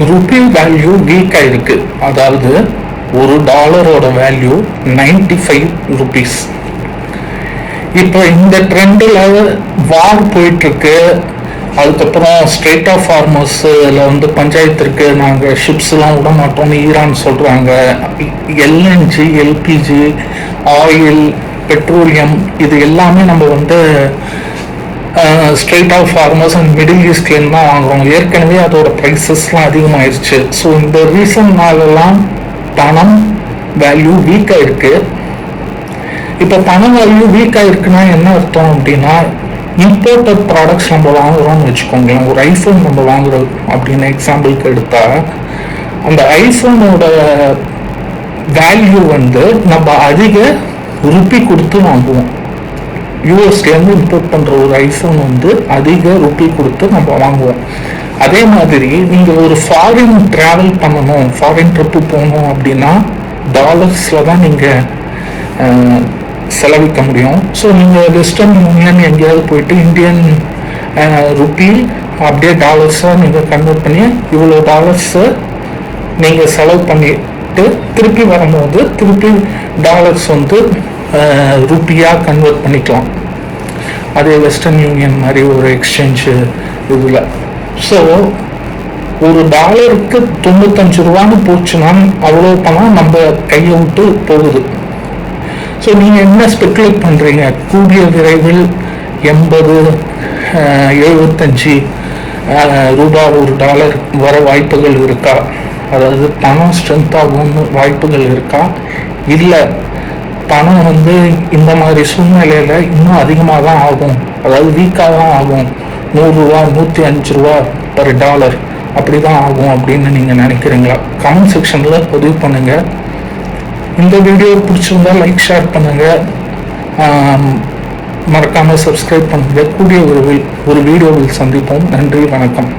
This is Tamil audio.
ருபி வேல்யூ வீக் ஆயிருக்கு. அதாவது ஒரு டாலரோட வேல்யூ 95 ருபீஸ். இப்போ இந்த ட்ரெண்டில் வார் போயிட்டு இருக்கு. அதுக்கப்புறம் ஸ்ட்ரெயிட் ஆஃப் ஹார்மஸில் பஞ்சாயத்து இருக்கு. நாங்கள் ஷிப்ஸ்லாம் விட மாட்டோம்னு ஈரான் சொல்கிறாங்க. எல்என்ஜி, எல்பிஜி, ஆயில், பெட்ரோலியம் இது எல்லாமே நம்ம strait of Hormuz and middle ஈஸ்ட்லேருந்து தான் வாங்குறோம். ஏற்கனவே அதோட ப்ரைஸஸ்லாம் அதிகமாகிடுச்சு. ஸோ இந்த ரீசன்னாலலாம் பணம் வேல்யூ வீக்காக இருக்குது. இப்போ பண வேல்யூ வீக்காக இருக்குன்னா என்ன அர்த்தம் அப்படின்னா, இம்போர்ட்டட் ப்ராடக்ட்ஸ் நம்ம வாங்குறோம்னு வச்சுக்கோங்களேன். ஒரு ஐஃபோன் நம்ம வாங்குறோம் அப்படின்னு எக்ஸாம்பிளுக்கு எடுத்தால், அந்த ஐஃபோனோட வேல்யூ நம்ம அதிக ருப்பி கொடுத்து வாங்குவோம். யூஎஸ்லேருந்து இம்போர்ட் பண்ணுற ஒரு ஐஃபோன் அதிக ருப்பி கொடுத்து நம்ம வாங்குவோம். அதே மாதிரி நீங்கள் ஒரு ஃபாரின் ட்ராவல் பண்ணணும், ஃபாரின் ட்ரிப்பு போகணும் அப்படின்னா டாலர்ஸில் தான் நீங்கள் செலவிக்க முடியும். ஸோ நீங்கள் வெஸ்டர்ன் யூனியன் எங்கேயாவது போயிட்டு இந்தியன் ருப்பி அப்படியே டாலர்ஸாக நீங்கள் கன்வெர்ட் பண்ணி இவ்வளோ டாலர்ஸை நீங்கள் செலவு பண்ணிட்டு திருப்பி வரும்போது திருப்பி டாலர்ஸ் ருப்பியாக கன்வெர்ட் பண்ணிக்கலாம். அதே வெஸ்டர்ன் யூனியன் மாதிரி ஒரு எக்ஸ்சேஞ்சு இதில். ஸோ ஒரு டாலருக்கு 95 ரூபான்னு போச்சுன்னா அவ்வளோ பணம் நம்ம கையை விட்டு போகுது. ஸோ நீங்கள் என்ன ஸ்பெக்குலேட் பண்ணுறீங்க? கூடிய விரைவில் 80, 75 ரூபாய் ஒரு டாலர் வர வாய்ப்புகள் இருக்கா? அதாவது பணம் ஸ்ட்ரென்த் ஆகும்னு வாய்ப்புகள் இருக்கா? இல்லை பணம் இந்த மாதிரி சூழ்நிலையில் இன்னும் அதிகமாக தான் ஆகும், அதாவது வீக்காக தான் ஆகும், 100 ரூபா 105 ரூபா பர் டாலர் அப்படி தான் ஆகும் அப்படின்னு நீங்கள் நினைக்கிறீங்களா? கமெண்ட் செக்ஷனில் பதிவு பண்ணுங்கள். இந்த வீடியோ பிடிச்சிருந்தா லைக், ஷேர் பண்ணுங்கள். மறக்காமல் சப்ஸ்கிரைப் பண்ணுங்கள். கூடிய ஒரு வீடியோவில் சந்திப்போம். நன்றி, வணக்கம்.